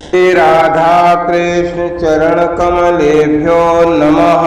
श्री राधा कृष्ण चरण कमलेभ्यो नमः।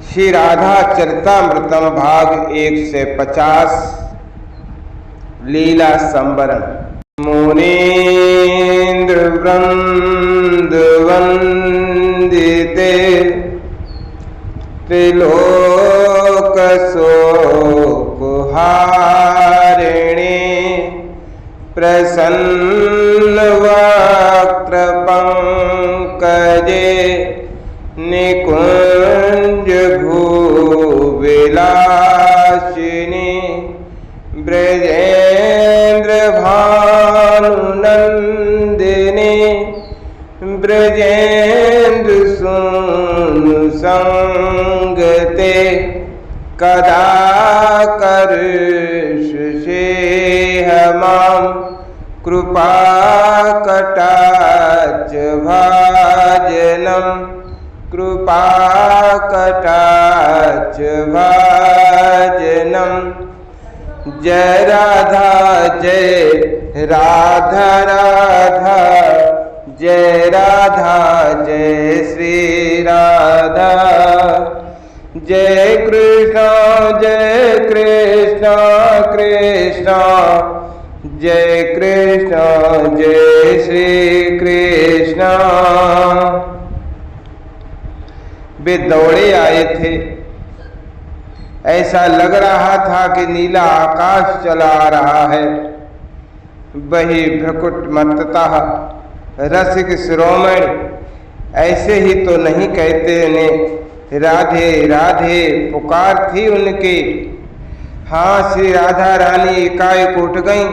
श्री राधा चरितामृतम भाग 150 लीला संवरण। मुनीन्द्र वृंद वंदिते त्रिलोक शोकहारिणे प्रसन्न वक्त्र पंकजे निकुंज भूविलासिनी ब्रजेंद्र भानुनंदिनी ब्रजेंद्र सूनु संगते कदा कर्षे हमाम कृपा कटाक्ष भाजनम कृपा कटाक्ष भाजनम। जय राधा जय राधा राधा जय राधा जय श्री राधा। जय कृष्ण कृष्ण जय कृष्ण जय श्री कृष्ण। वे दौड़े आए थे। ऐसा लग रहा था कि नीला आकाश चला आ रहा है। वही भ्रकुट मत्तता रसिक शिरोमणि ऐसे ही तो नहीं कहते ने राधे राधे पुकार थी उनकी। हाँ, श्री राधा रानी एकाएक उठ गईं,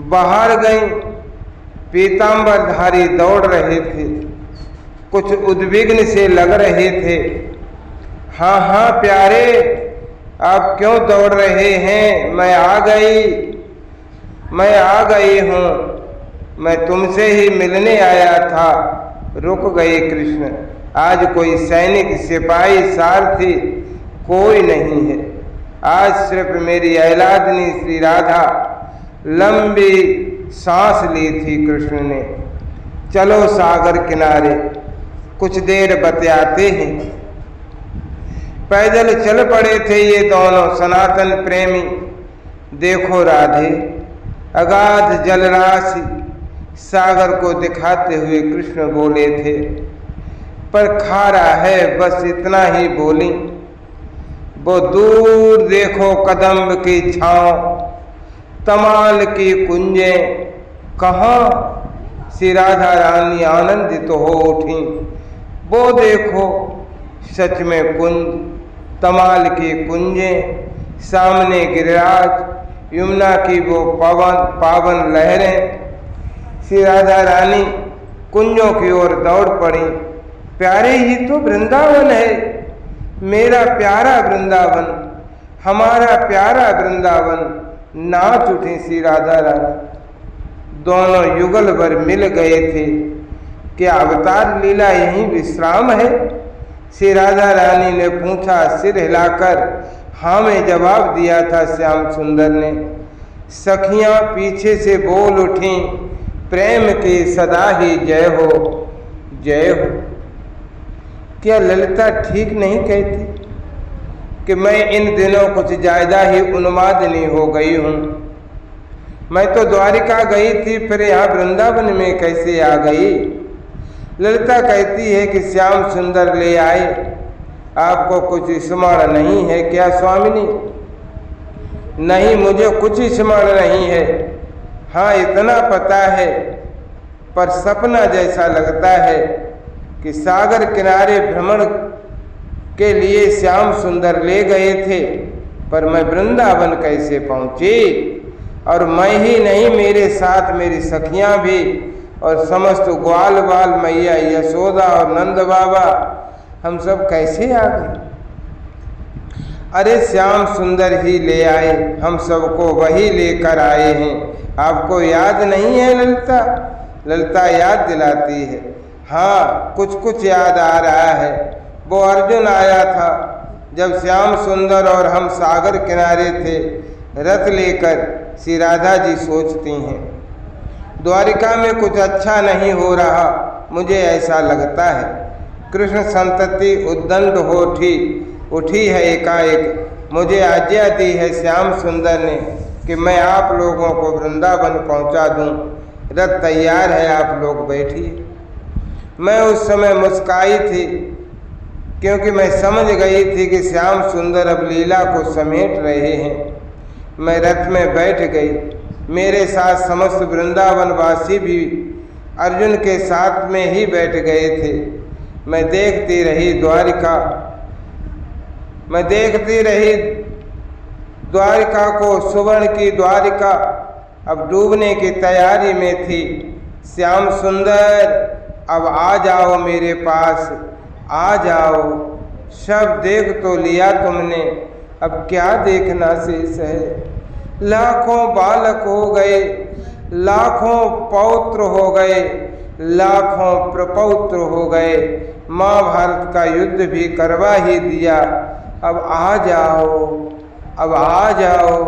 बाहर गईं। पीतांबरधारी दौड़ रहे थे, कुछ उद्विग्न से लग रहे थे। हाँ हाँ प्यारे, आप क्यों दौड़ रहे हैं? मैं आ गई हूँ। मैं तुमसे ही मिलने आया था। रुक गए कृष्ण। आज कोई सैनिक सिपाही सारथी कोई नहीं है। आज सिर्फ मेरी औलादनी श्री राधा लंबी सांस ली थी। कृष्ण ने चलो सागर किनारे कुछ देर बतियाते हैं। पैदल चल पड़े थे ये दोनों सनातन प्रेमी। देखो राधे, अगाध जलराशि सागर को दिखाते हुए कृष्ण बोले थे, पर खारा है बस इतना ही बोली। वो दूर देखो कदम्ब की छांव, तमाल की कुंजें कहाँ। श्री राधा रानी आनंदित तो हो उठी। वो देखो सच में कुंज, तमाल की कुंजें, सामने गिरिराज, यमुना की वो पावन लहरें। श्री राधा रानी कुंजों की ओर दौड़ पड़ी। प्यारे, ये तो वृंदावन है, मेरा प्यारा वृंदावन, हमारा प्यारा वृंदावन। नाच उठी श्री राधा रानी। दोनों युगल भर मिल गए थे। क्या अवतार लीला यहीं विश्राम है? श्री राधा रानी ने पूछा। सिर हिलाकर हाँ में जवाब दिया था श्याम सुंदर ने। सखियां पीछे से बोल उठी, प्रेम की सदा ही जय हो जय हो। क्या ललिता ठीक नहीं कहती कि मैं इन दिनों कुछ ज्यादा ही उन्मादिनी हो गई हूँ? मैं तो द्वारिका गई थी, फिर यहाँ वृंदावन में कैसे आ गई? ललिता कहती है कि श्याम सुंदर ले आए। आपको कुछ स्मरण नहीं है क्या स्वामिनी? नहीं, मुझे कुछ स्मरण नहीं है। हाँ, इतना पता है, पर सपना जैसा लगता है कि सागर किनारे भ्रमण के लिए श्याम सुंदर ले गए थे, पर मैं वृंदावन कैसे पहुँची? और मैं ही नहीं, मेरे साथ मेरी सखियाँ भी और समस्त ग्वाल बाल मैया यशोदा और नंद बाबा, हम सब कैसे आ गए? अरे श्याम सुंदर ही ले आए, हम सबको वही लेकर आए हैं। आपको याद नहीं है ललिता? ललिता याद दिलाती है। हाँ, कुछ कुछ याद आ रहा है। वो अर्जुन आया था जब श्याम सुंदर और हम सागर किनारे थे रथ लेकर। श्री राधा जी सोचती हैं, द्वारिका में कुछ अच्छा नहीं हो रहा, मुझे ऐसा लगता है। कृष्ण संतति उद्दंड हो उठी है एकाएक। मुझे आज्ञा दी है श्याम सुंदर ने कि मैं आप लोगों को वृंदावन पहुंचा दूं। रथ तैयार है, आप लोग बैठिए। मैं उस समय मुस्काई थी, क्योंकि मैं समझ गई थी कि श्याम सुंदर अब लीला को समेट रहे हैं। मैं रथ में बैठ गई। मेरे साथ समस्त वृंदावन वासी भी अर्जुन के साथ में ही बैठ गए थे। मैं देखती रही द्वारिका को। सुवर्ण की द्वारिका अब डूबने की तैयारी में थी। श्याम सुंदर, अब आ जाओ मेरे पास, आ जाओ। सब देख तो लिया तुमने, अब क्या देखना शेष है। लाखों बालक हो गए, लाखों पौत्र हो गए, लाखों प्रपौत्र हो गए। महाभारत का युद्ध भी करवा ही दिया। अब आ जाओ, अब आ जाओ।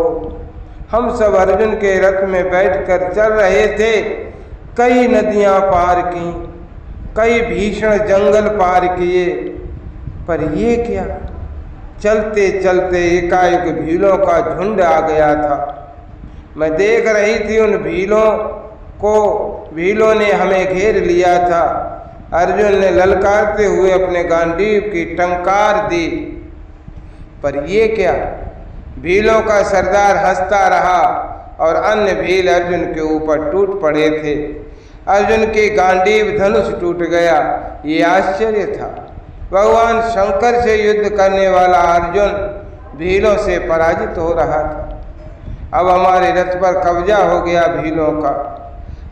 हम सब अर्जुन के रथ में बैठकर चल रहे थे। कई नदियां पार की, कई भीषण जंगल पार किए, पर ये क्या, चलते चलते एकाएक भीलों का झुंड आ गया था। मैं देख रही थी उन भीलों को। भीलों ने हमें घेर लिया था। अर्जुन ने ललकारते हुए अपने गांडीव की टंकार दी, पर ये क्या, भीलों का सरदार हंसता रहा और अन्य भील अर्जुन के ऊपर टूट पड़े थे। अर्जुन की गांडीव धनुष टूट गया। ये आश्चर्य था। भगवान शंकर से युद्ध करने वाला अर्जुन भीलों से पराजित हो रहा था। अब हमारे रथ पर कब्जा हो गया भीलों का।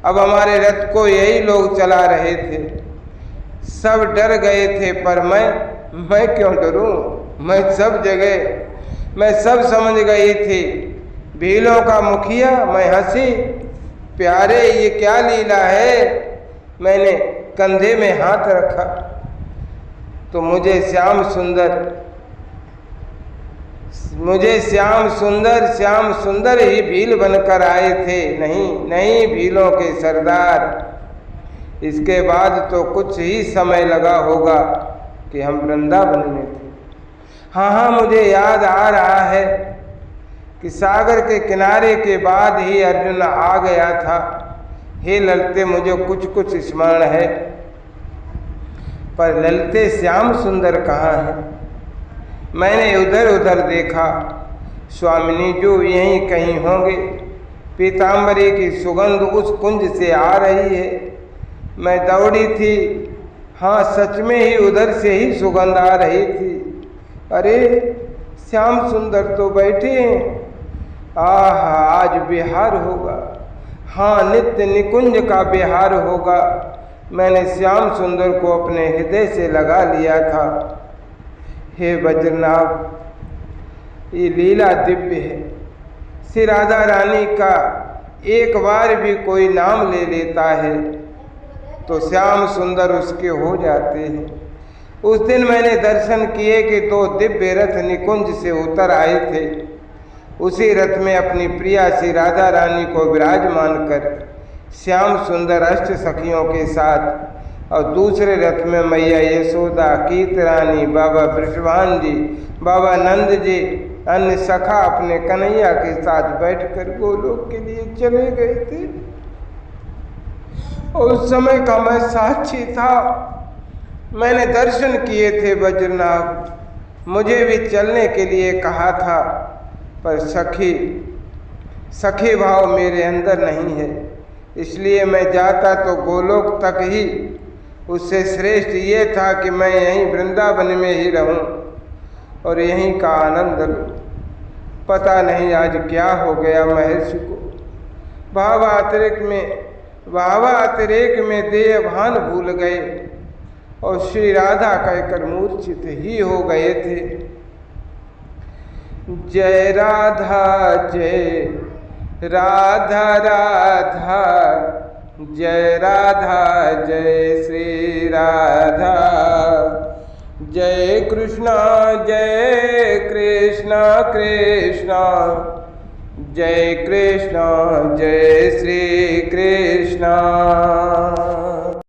अब हमारे रथ को यही लोग चला रहे थे। सब डर गए थे, पर मैं क्यों डरूं? मैं सब समझ गई थी। भीलों का मुखिया, मैं हंसी। प्यारे, ये क्या लीला है? मैंने कंधे में हाथ रखा तो मुझे श्याम सुंदर ही भील बनकर आए थे। नहीं भीलों के सरदार। इसके बाद तो कुछ ही समय लगा होगा कि हम वृंदावन में थे। हाँ, मुझे याद आ रहा है कि सागर के किनारे के बाद ही अर्जुन आ गया था। हे ललते, मुझे कुछ स्मरण है, पर ललते श्याम सुंदर कहाँ है? मैंने उधर देखा। स्वामिनी जो यहीं कहीं होंगे। पीताम्बरी की सुगंध उस कुंज से आ रही है। मैं दौड़ी थी। हाँ, सच में ही उधर से ही सुगंध आ रही थी। अरे, श्याम सुंदर तो बैठे हैं। आज बिहार होगा। हाँ, नित्य निकुंज का बिहार होगा। मैंने श्याम सुंदर को अपने हृदय से लगा लिया था। हे वज्रनाभ, ये लीला दिव्य है। श्री राधा रानी का एक बार भी कोई नाम ले लेता है तो श्याम सुंदर उसके हो जाते हैं। उस दिन मैंने दर्शन किए कि 2 दिव्य रथ निकुंज से उतर आए थे। उसी रथ में अपनी प्रिया श्री राधा रानी को विराजमान कर श्याम सुंदर अष्ट सखियों के साथ, और दूसरे रथ में मैया यशोदा, कीत रानी, बाबा वृषभान जी, बाबा नंद जी, अन्य सखा अपने कन्हैया के साथ बैठकर गोलोक के लिए चले गए थे। उस समय का मैं साक्षी था। मैंने दर्शन किए थे वज्रनाभ। मुझे भी चलने के लिए कहा था, पर सखी भाव मेरे अंदर नहीं है। इसलिए मैं जाता तो गोलोक तक ही। उससे श्रेष्ठ ये था कि मैं यहीं वृंदावन में ही रहूं और यहीं का आनंद लूं। पता नहीं आज क्या हो गया महर्षि को। भावातिरेक में देह भान भूल गए और श्री राधा कहकर मूर्छित ही हो गए थे। जय राधा जय राधा राधा, जय राधा जय श्री राधा, जय कृष्णा कृष्णा, जय कृष्ण जय श्री कृष्ण।